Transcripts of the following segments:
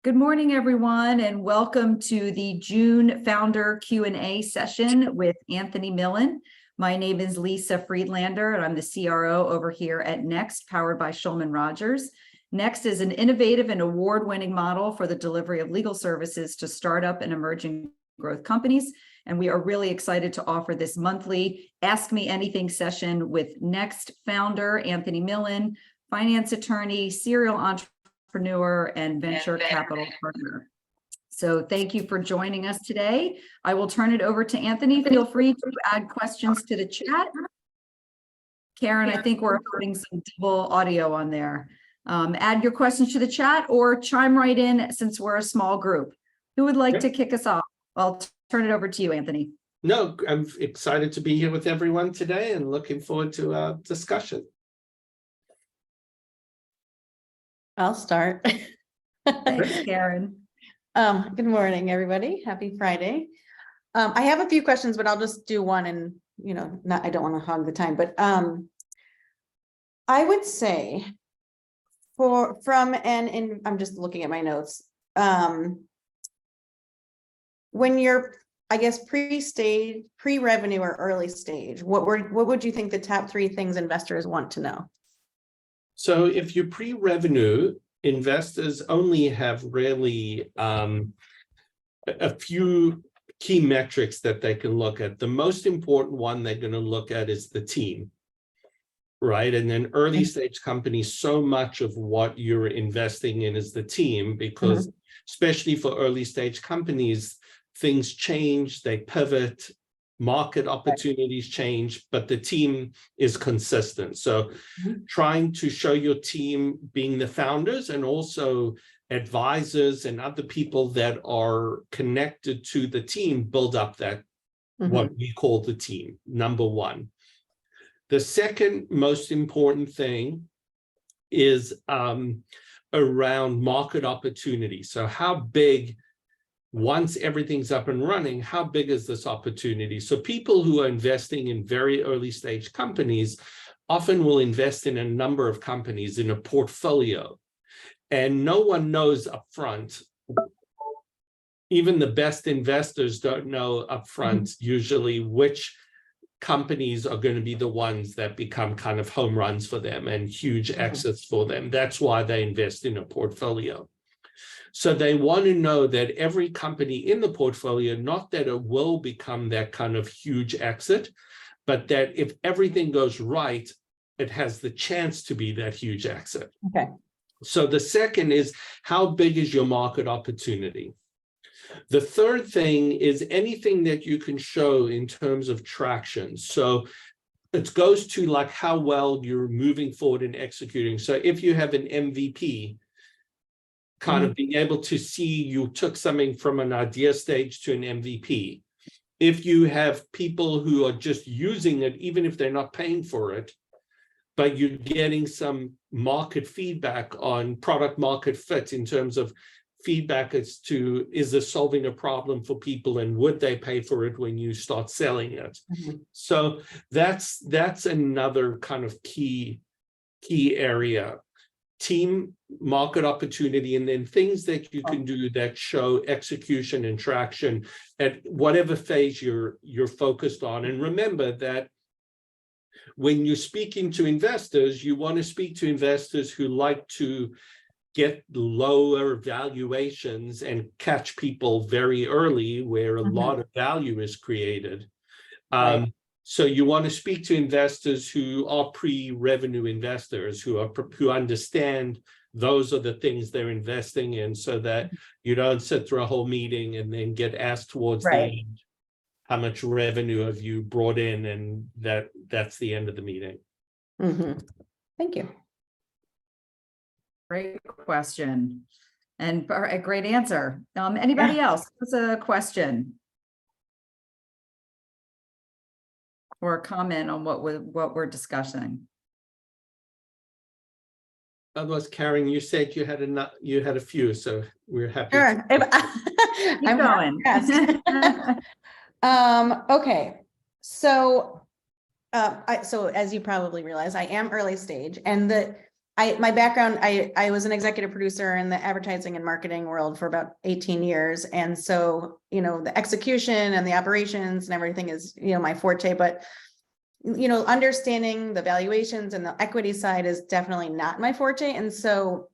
Good morning, everyone, and welcome to the June Founder Q&A session with Anthony Millin. My name is Lisa Friedlander, and I'm the CRO over here at Next, powered by Shulman Rogers. Next is an innovative and award-winning model for the delivery of legal services to startup and emerging growth companies. And we are really excited to offer this monthly Ask Me Anything session with Next founder Anthony Millin, finance attorney, serial entrepreneur, and venture capital partner. So thank you for joining us today. I will turn it over to Anthony. Feel free to add questions to the chat. Karen, I think we're putting some double audio on there. Add your questions to the chat or chime right in since we're a small group. Who would like to kick us off? I'll turn it over to you, Anthony. No, I'm excited to be here with everyone today and looking forward to our discussion. I'll start. Thanks, Karen. Good morning, everybody. Happy Friday. I have a few questions, but I'll just do one and, I don't want to hog the time, but I would say I'm just looking at my notes. When you're, I guess, pre-stage, pre-revenue or early stage, what would you think the top 3 things investors want to know? So if you're pre-revenue, investors only have really a few key metrics that they can look at. The most important one they're going to look at is the team, right? And then early stage companies, so much of what you're investing in is the team, because especially for early stage companies, things change, they pivot, market opportunities change, but the team is consistent. So trying to show your team being the founders and also advisors and other people that are connected to the team build up that what we call the team, number one. The second most important thing is around market opportunity. So how big, once everything's up and running, how big is this opportunity? So people who are investing in very early stage companies often will invest in a number of companies in a portfolio, and no one knows upfront. Even the best investors don't know upfront usually which companies are going to be the ones that become kind of home runs for them and huge exits for them. That's why they invest in a portfolio. So they want to know that every company in the portfolio, not that it will become that kind of huge exit, but that if everything goes right, it has the chance to be that huge exit. Okay. So the second is, how big is your market opportunity? The third thing is anything that you can show in terms of traction. So it goes to like how well you're moving forward and executing. So if you have an MVP, kind of being able to see you took something from an idea stage to an MVP. If you have people who are just using it, even if they're not paying for it, but you're getting some market feedback on product market fit in terms of feedback as to, is this solving a problem for people and would they pay for it when you start selling it? So that's another kind of key area. Team, market opportunity, and then things that you can do that show execution and traction at whatever phase you're focused on. And remember that when you're speaking to investors, you want to speak to investors who like to get lower valuations and catch people very early where a lot of value is created. So you want to speak to investors who are pre-revenue investors, who understand those are the things they're investing in, so that you don't sit through a whole meeting and then get asked towards the end, how much revenue have you brought in, and that's the end of the meeting. Thank you. Great question and a great answer. Anybody else has a question or a comment on what we're discussing? Otherwise, Karen, you said you had a few, so we're happy. Sure. I'm going. Okay. So, so as you probably realize, I am early stage, and my background, I was an executive producer in the advertising and marketing world for about 18 years. And so, the execution and the operations and everything is, my forte, but understanding the valuations and the equity side is definitely not my forte. And so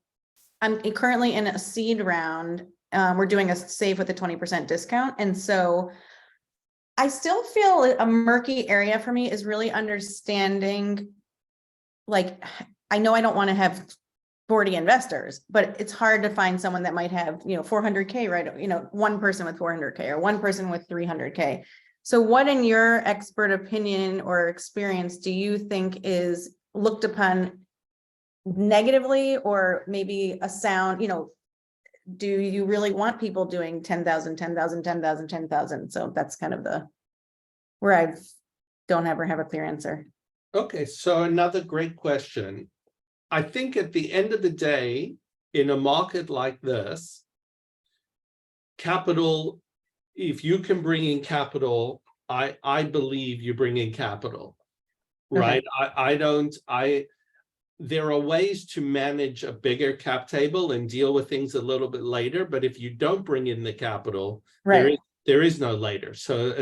I'm currently in a seed round. We're doing a save with a 20% discount. And so I still feel a murky area for me is really understanding, like, I know I don't want to have 40 investors, but it's hard to find someone that might have, 400K, right? One person with 400K or one person with 300K. So what, in your expert opinion or experience, do you think is looked upon negatively, or maybe a sound, do you really want people doing 10,000, 10,000, 10,000, 10,000? So that's kind of where I don't ever have a clear answer. Okay, so another great question. I think at the end of the day, in a market like this, capital, if you can bring in capital, I believe you bring in capital, right? Okay. There are ways to manage a bigger cap table and deal with things a little bit later, but if you don't bring in the capital, Right. there is no later. So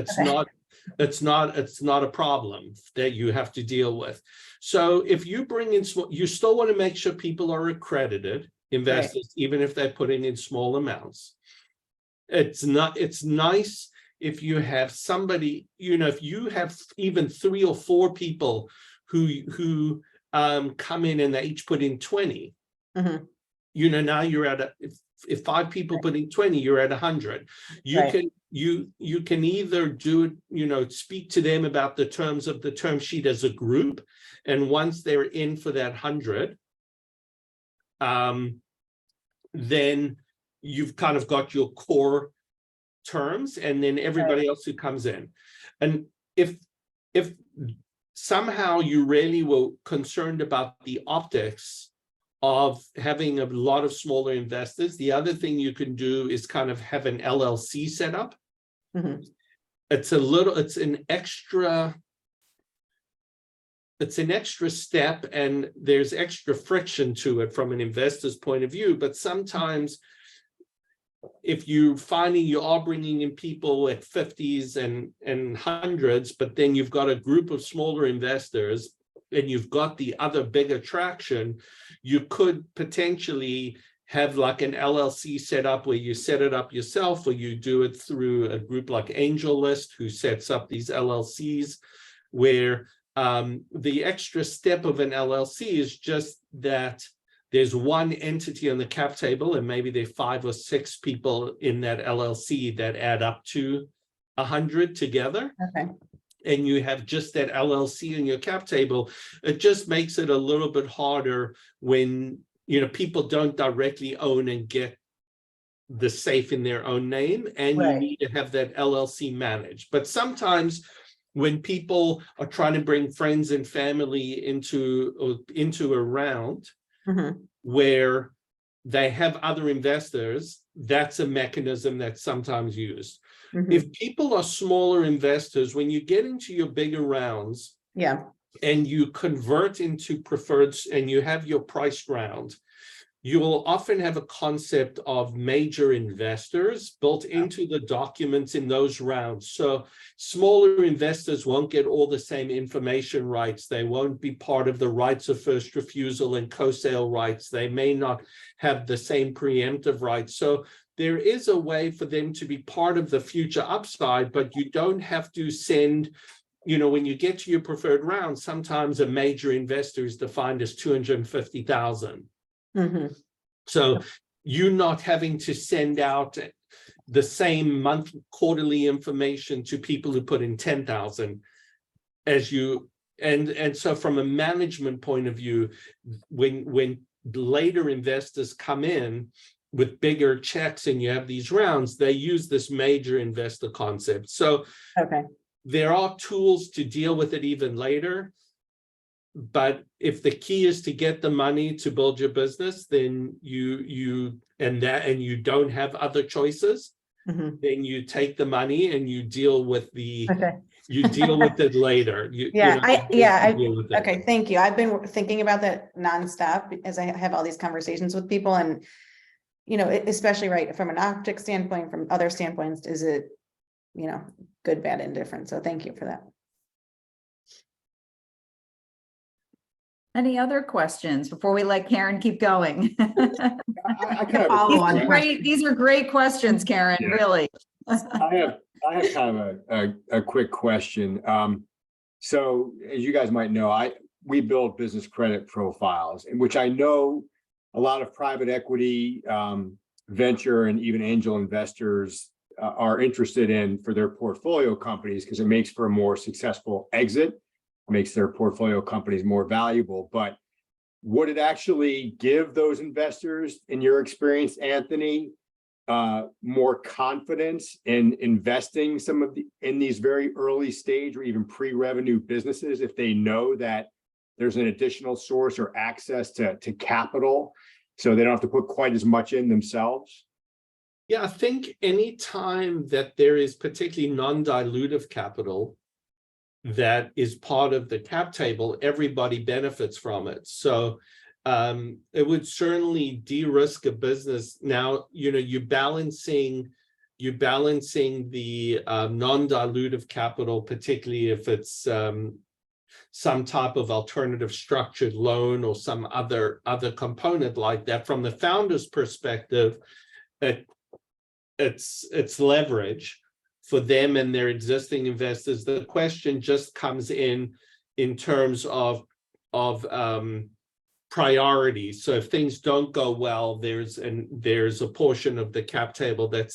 it's not a problem that you have to deal with. So if you bring in you still want to make sure people are accredited investors, right, even if they're putting in small amounts. It's nice if you have somebody, if you have even 3 or 4 people who come in and they each put in 20, now you're at if 5 people put in 20, you're at 100. You can either do it, speak to them about the terms of the term sheet as a group, and once they're in for that 100, then you've kind of got your core terms, and then everybody else who comes in. And if somehow you really were concerned about the optics of having a lot of smaller investors, the other thing you can do is kind of have an LLC set up. It's an extra step, and there's extra friction to it from an investor's point of view. But sometimes if you're finding you are bringing in people at 50s and hundreds, but then you've got a group of smaller investors and you've got the other bigger traction, you could potentially have like an LLC set up where you set it up yourself, or you do it through a group like AngelList, who sets up these LLCs, where the extra step of an LLC is just that there's one entity on the cap table, and maybe there are 5 or 6 people in that LLC that add up to 100 together. Okay. And you have just that LLC in your cap table. It just makes it a little bit harder when people don't directly own and get the safe in their own name, and you need to have that LLC managed. But sometimes when people are trying to bring friends and family into a round where they have other investors, that's a mechanism that's sometimes used. If people are smaller investors, when you get into your bigger rounds, and you convert into preferreds and you have your priced round, you will often have a concept of major investors built into the documents in those rounds. So smaller investors won't get all the same information rights. They won't be part of the rights of first refusal and co-sale rights. They may not have the same preemptive rights. So there is a way for them to be part of the future upside, but you don't have to send, when you get to your preferred round, sometimes a major investor is defined as 250,000. So you're not having to send out the same quarterly information to people who put in 10,000 as you, and so from a management point of view, when later investors come in with bigger checks and you have these rounds, they use this major investor concept. So there are tools to deal with it even later. But if the key is to get the money to build your business, then you don't have other choices, then you take the money and you deal with the you deal with it later. You Yeah, know, you deal with it. okay, thank you. I've been thinking about that nonstop as I have all these conversations with people and, especially right from an optic standpoint, from other standpoints, is it, good, bad, indifferent? So thank you for that. Any other questions before we let Karen keep going? I kind of follow on. These are great questions, Karen, Yeah. really. I have kind of a quick question. So as you guys might know, we build business credit profiles, in which I know a lot of private equity, venture, and even angel investors are interested in for their portfolio companies, because it makes for a more successful exit, makes their portfolio companies more valuable. But would it actually give those investors, in your experience, Anthony, more confidence in investing in these very early stage or even pre-revenue businesses if they know that there's an additional source or access to capital, so they don't have to put quite as much in themselves? Yeah, I think any time that there is particularly non-dilutive capital that is part of the cap table, everybody benefits from it. So it would certainly de-risk a business. Now, you're balancing the non-dilutive capital, particularly if it's some type of alternative structured loan or some other component like that. From the founder's perspective, it's leverage for them and their existing investors. The question just comes in terms of priorities. So if things don't go well, there's a portion of the cap table that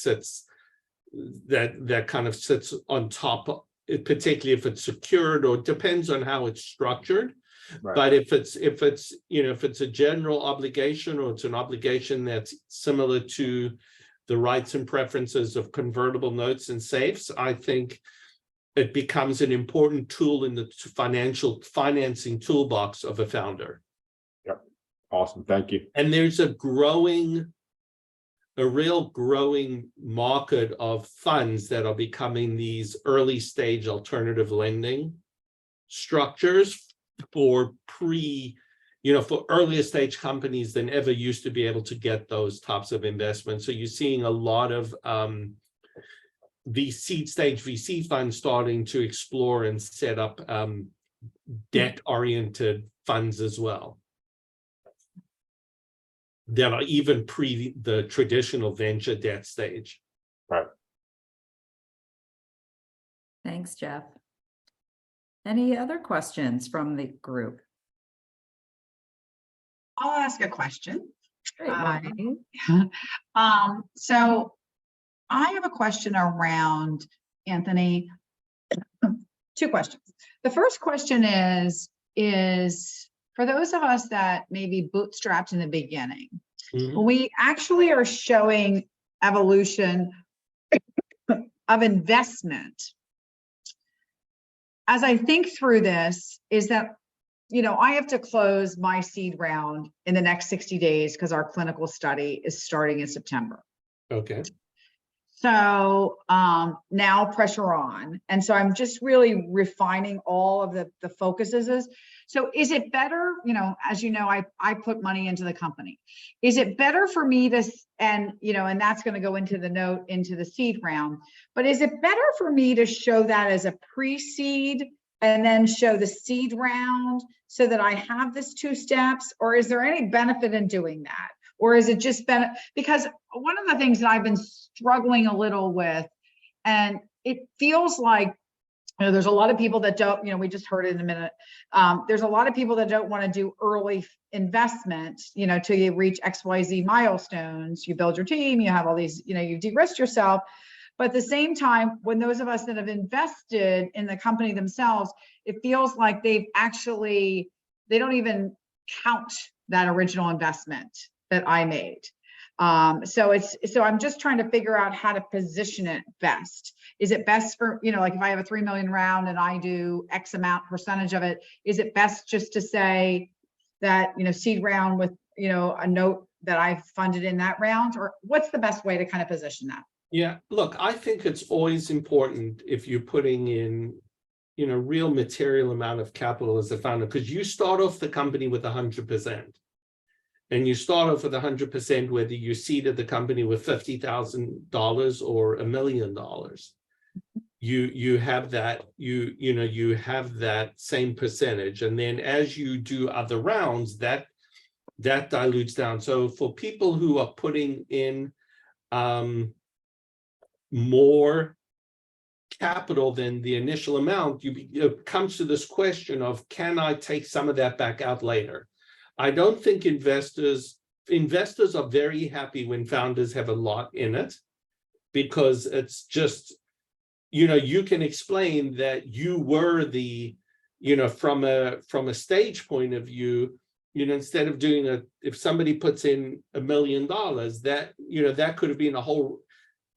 kind of sits on top, particularly if it's secured, or depends on how it's structured. Right. But if it's a general obligation, or it's an obligation that's similar to the rights and preferences of convertible notes and safes, I think it becomes an important tool in the financing toolbox of a founder. Yep. Awesome. Thank you. And there's a real growing market of funds that are becoming these early stage alternative lending structures for for earlier stage companies than ever used to be able to get those types of investments. So you're seeing a lot of the seed stage VC funds starting to explore and set up debt-oriented funds as well, that are even pre the traditional venture debt stage. Right. Thanks, Jeff. Any other questions from the group? I'll ask a question. Great. So I have a question around, Anthony, two questions. The first question is for those of us that may be bootstrapped in the beginning, when we actually are showing evolution of investment, as I think through this, is that I have to close my seed round in the next 60 days because our clinical study is starting in September. Okay. So now pressure on. And so I'm just really refining all of the focuses. So is it better, as you know, I put money into the company. Is it better for me to, and that's going to go into the note, into the seed round, but is it better for me to show that as a pre-seed and then show the seed round so that I have this 2 steps? Or is there any benefit in doing that? Or is it just because one of the things that I've been struggling a little with, and it feels like, there's a lot of people that don't, we just heard it in a minute. There's a lot of people that don't want to do early investment, till you reach XYZ milestones. You build your team, you have all these, you de-risk yourself. But at the same time, when those of us that have invested in the company themselves, it feels like they don't even count that original investment that I made. So I'm just trying to figure out how to position it best. Is it best for, like if I have a 3 million round and I do X amount percentage of it, is it best just to say that, seed round with, a note that I've funded in that round? Or what's the best way to kind of position that? Yeah, look, I think it's always important if you're putting in real material amount of capital as a founder, because you start off the company with 100%. And you start off with 100%, whether you seeded the company with $50,000 or $1 million. You have that, you have that same percentage. And then as you do other rounds, that dilutes down. So for people who are putting in more capital than the initial amount, it comes to this question of, can I take some of that back out later? I don't think investors are very happy when founders have a lot in it, because it's just, you can explain that you were the, from a stage point of view, instead of doing if somebody puts in $1 million, that could have been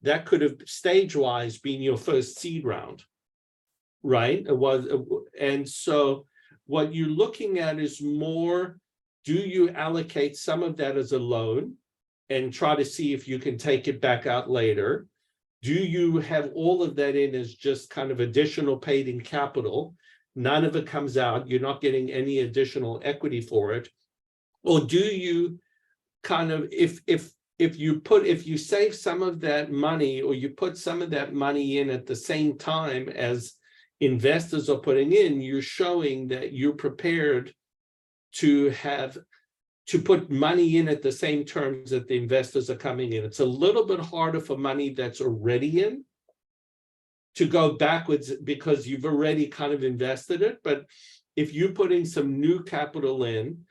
that could have stage-wise been your first seed round, right? It was, and so what you're looking at is more, do you allocate some of that as a loan and try to see if you can take it back out later? Do you have all of that in as just kind of additional paid-in capital? None of it comes out. You're not getting any additional equity for it. Or do you kind of, if you save some of that money, or you put some of that money in at the same time as investors are putting in, you're showing that you're prepared to put money in at the same terms that the investors are coming in. It's a little bit harder for money that's already in to go backwards, because you've already kind of invested it. But if you're putting some new capital in,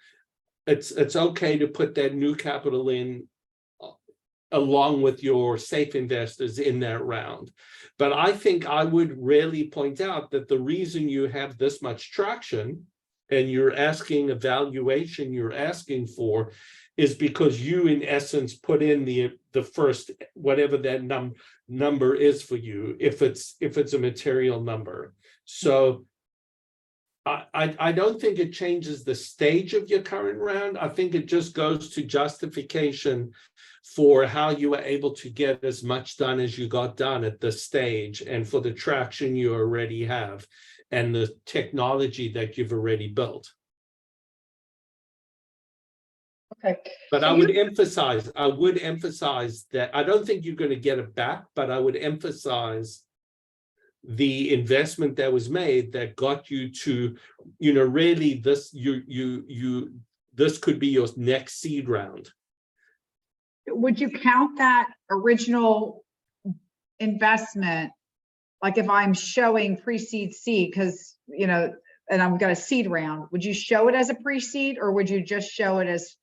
it's okay to put that new capital in along with your safe investors in that round. But I think I would really point out that the reason you have this much traction and you're asking a valuation you're asking for is because you, in essence, put in the first, whatever that number is for you, if it's a material number. So I don't think it changes the stage of your current round. I think it just goes to justification for how you were able to get as much done as you got done at this stage, and for the traction you already have and the technology that you've already built. Okay. But So I would emphasize that I don't think you're going to get it back, but I would emphasize the investment that was made that got you to, really this, this could be your next seed round. would you count that original investment? Like if I'm showing pre-seed seed, because, and I'm going to seed round, would you show it as a pre-seed, or would you just show it as,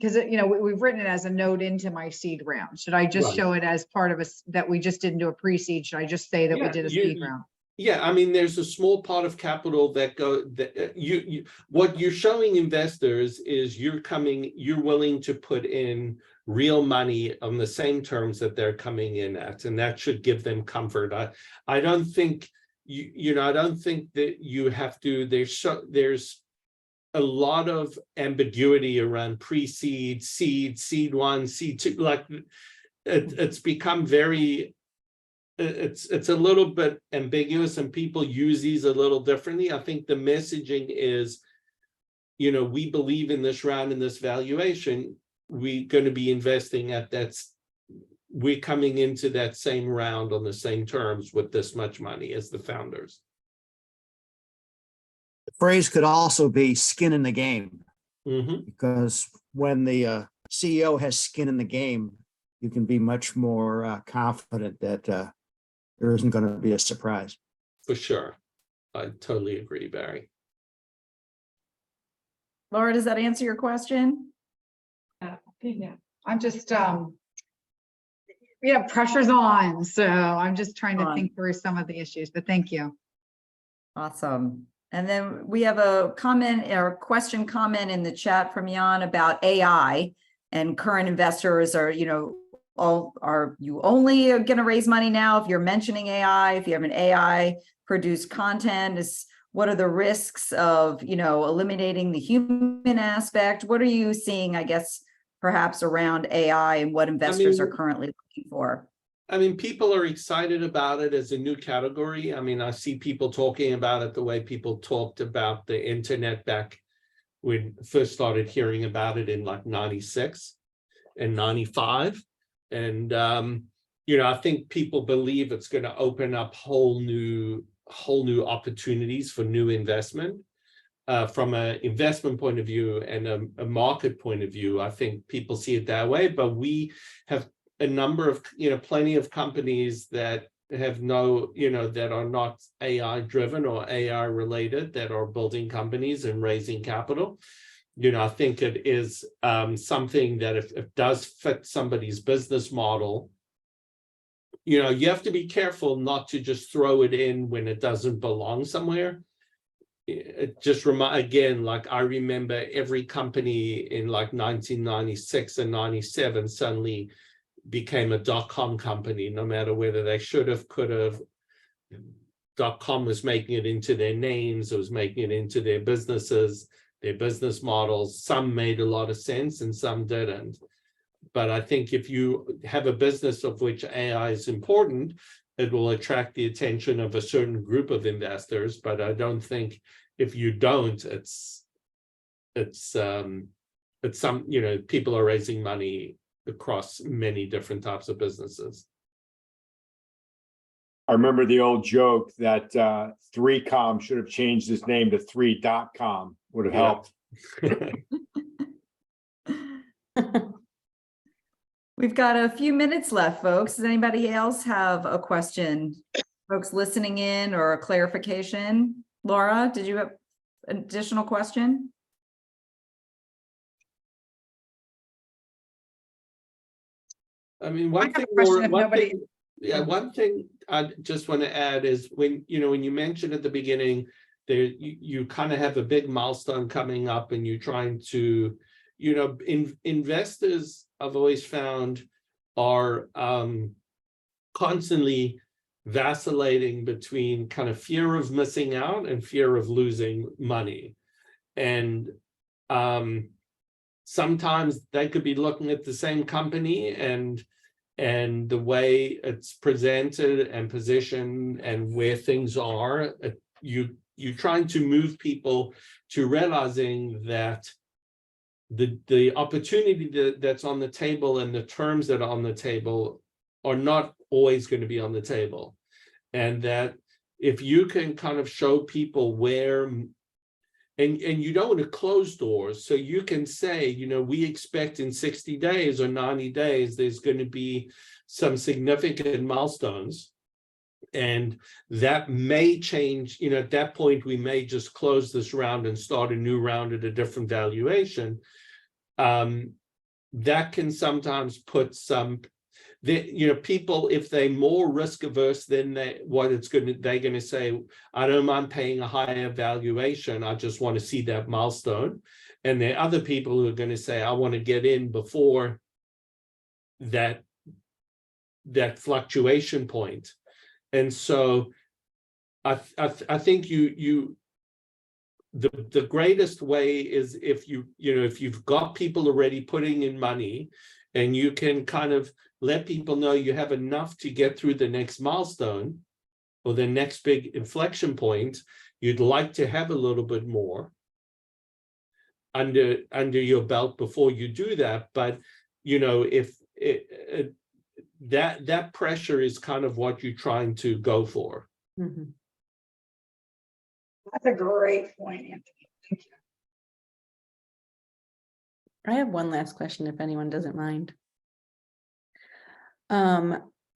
because, we've written it as a note into my seed round. Should I just show it as part of that we just didn't do a pre-seed? Should I just say that we did a seed round? Yeah, I mean, there's a small pot of capital that what you're showing investors is you're willing to put in real money on the same terms that they're coming in at, and that should give them comfort. I don't think I don't think that you have to. There's a lot of ambiguity around pre-seed, seed one, seed two. Like it's become very. It's a little bit ambiguous, and people use these a little differently. I think the messaging is, we believe in this round and this valuation. We're going to be investing we're coming into that same round on the same terms with this much money as the founders. The phrase could also be skin in the game, Mm-hmm. because when the CEO has skin in the game, you can be much more confident that there isn't going to be a surprise. For sure. I totally agree, Barry. Laura, does that answer your question? Yeah, I'm just, pressure's on. So I'm just trying to think through some of the issues, but thank you. Awesome. And then we have a comment or question in the chat from Jan about AI, and current investors are, are you only going to raise money now if you're mentioning AI, if you have an AI produced content? What are the risks of, eliminating the human aspect? What are you seeing, I guess, perhaps around AI, and what investors are currently looking for? I mean, people are excited about it as a new category. I mean, I see people talking about it the way people talked about the internet back when first started hearing about it in like 96 and 95. And, I think people believe it's going to open up whole new opportunities for new investment. From an investment point of view and a market point of view, I think people see it that way, but we have a number of, plenty of companies that have that are not AI driven or AI related, that are building companies and raising capital. I think it is something that if it does fit somebody's business model, you have to be careful not to just throw it in when it doesn't belong somewhere. It just again, like I remember every company in like 1996 and 97 suddenly became a .com company, no matter whether they should have, could have. .com was making it into their names, it was making it into their businesses, their business models. Some made a lot of sense and some didn't. But I think if you have a business of which AI is important, it will attract the attention of a certain group of investors. But I don't think if you don't, it's some, people are raising money across many different types of businesses. I remember the old joke that 3Com should have changed its name to 3.com, would have helped. We've got a few minutes left, folks. Does anybody else have a question? Folks listening in or a clarification? Laura, did you have an additional question? I mean, I have a question if nobody. One thing I just want to add is when you mentioned at the beginning there, you kind of have a big milestone coming up and you're trying to, investors I've always found are constantly vacillating between kind of fear of missing out and fear of losing money. And sometimes they could be looking at the same company and the way it's presented and positioned and where things are, you're trying to move people to realizing that the opportunity that's on the table and the terms that are on the table are not always going to be on the table. And that if you can kind of show people where, and you don't want to close doors, so you can say, we expect in 60 days or 90 days, there's going to be some significant milestones. And that may change, at that point, we may just close this round and start a new round at a different valuation. That can sometimes put some, people, if they're more risk averse, then they're going to say, I don't mind paying a higher valuation, I just want to see that milestone. And there are other people who are going to say, I want to get in before that fluctuation point. And so I think the greatest way is if you've got people already putting in money and you can kind of let people know you have enough to get through the next milestone or the next big inflection point, you'd like to have a little bit more under your belt before you do that. But if that pressure is kind of what you're trying to go for. Mhm. That's a great point, Anthony. Thank you. I have one last question, if anyone doesn't mind.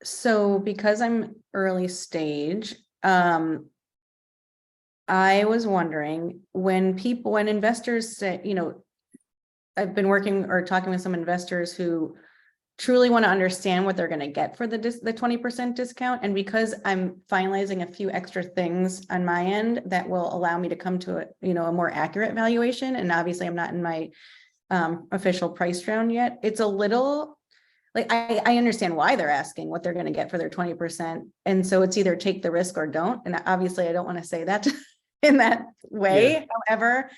So because I'm early stage, I was wondering when investors say, I've been working or talking with some investors who truly want to understand what they're going to get for the 20% discount. And because I'm finalizing a few extra things on my end that will allow me to come to a more accurate valuation. And obviously I'm not in my official price round yet. It's a little like, I understand why they're asking what they're going to get for their 20%. And so it's either take the risk or don't. And obviously I don't want to say that in that way. Yeah. However,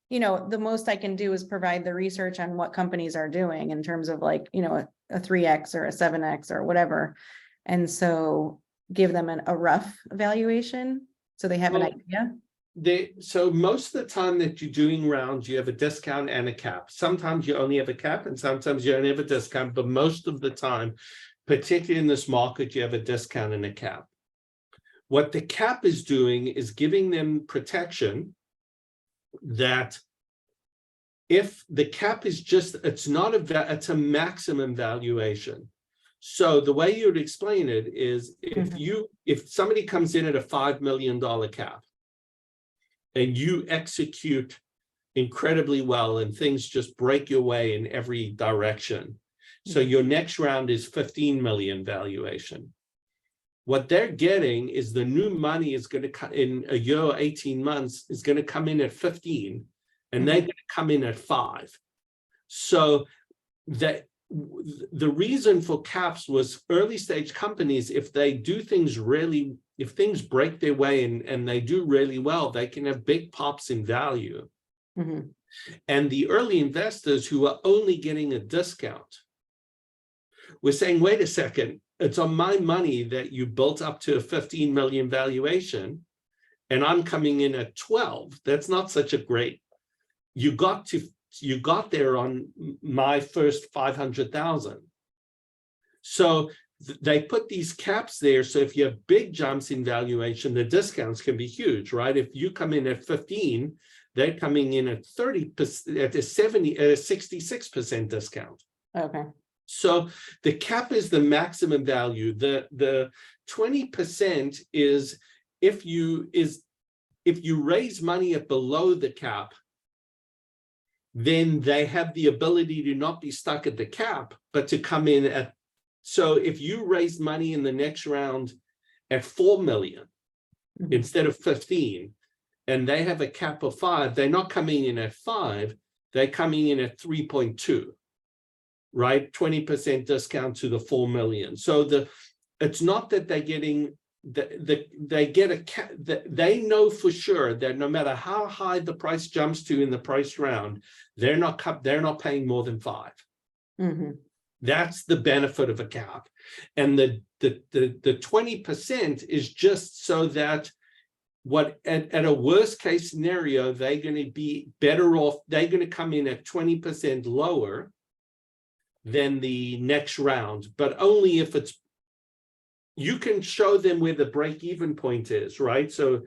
the most I can do is provide the research on what companies are doing in terms of like, a 3X or a 7X or whatever. And so give them a rough valuation so they have an Well, idea. So most of the time that you're doing rounds, you have a discount and a cap. Sometimes you only have a cap and sometimes you only have a discount, but most of the time, particularly in this market, you have a discount and a cap. What the cap is doing is giving them protection that if the cap is just, it's a maximum valuation. So the way you would explain it is if somebody comes in at a $5 million cap and you execute incredibly well and things just break your way in every direction. So your next round is 15 million valuation. What they're getting is the new money is going to come in a year or 18 months is going to come in at 15 and they're going to come in at 5. So that the reason for caps was early stage companies, if they do things really, if things break their way and they do really well, they can have big pops in value. And the early investors who are only getting a discount were saying, wait a second, it's on my money that you built up to a 15 million valuation and I'm coming in at 12. That's not such a great, you got there on my first 500,000. So they put these caps there. So if you have big jumps in valuation, the discounts can be huge, right? If you come in at 15, they're coming in at 30%, at a 66% discount. Okay. So the cap is the maximum value. The 20% is if you raise money at below the cap, then they have the ability to not be stuck at the cap, but to come in at, so if you raise money in the next round at 4 million instead of 15, and they have a cap of 5, they're not coming in at 5, they're coming in at 3.2, right? 20% discount to the 4 million. So it's not that they're getting, they get a cap, they know for sure that no matter how high the price jumps to in the price round, they're not paying more than 5. That's the benefit of a cap. And the 20% is just so that at a worst case scenario, they're going to be better off. They're going to come in at 20% lower than the next round, but only if you can show them where the break-even point is, right? So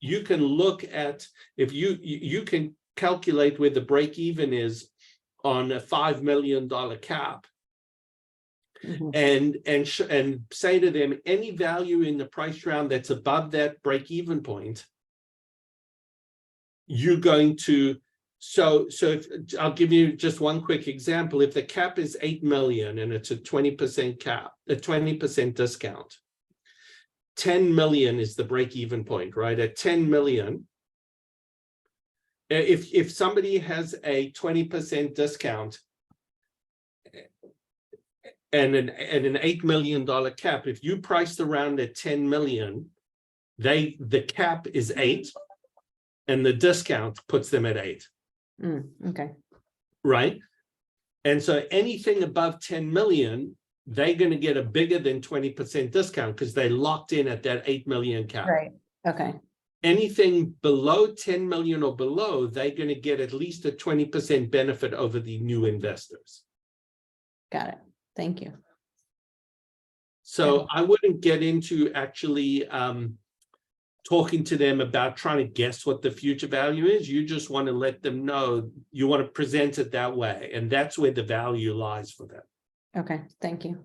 you can look at, if you can calculate where the break-even is on a $5 million cap, and say to them, any value in the price round that's above that break-even point, you're going to, so if, I'll give you just one quick example. If the cap is 8 million and it's a 20% cap, a 20% discount, 10 million is the break-even point, right? At 10 million, if somebody has a 20% discount and an $8 million cap, if you priced around at 10 million, the cap is 8 and the discount puts them at 8. Okay. Right? And so anything above 10 million, they're going to get a bigger than 20% discount because they locked in at that 8 million cap. Right. Okay. Anything below 10 million or below, they're going to get at least a 20% benefit over the new investors. Got it. Thank you. So I wouldn't get into actually talking to them about trying to guess what the future value is. You just want to let them know, you want to present it that way. And that's where the value lies for them. Okay. Thank you.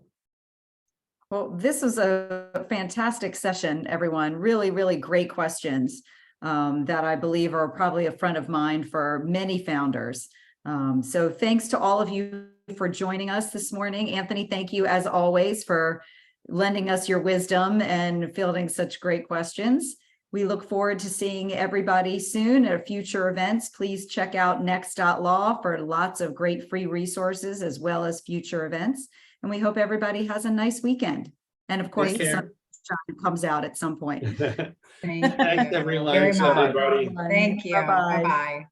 Well, this was a fantastic session, everyone. Really, really great questions that I believe are probably a front of mind for many founders. So thanks to all of you for joining us this morning. Anthony, thank you as always for lending us your wisdom and fielding such great questions. We look forward to seeing everybody soon at future events. Please check out next.law for lots of great free resources as well as future events. And we hope everybody has a nice weekend. And of course, the sunshine comes out at some point. Thank Thanks, you everyone. very much. Everybody. Thank you. Bye-bye. Bye-bye.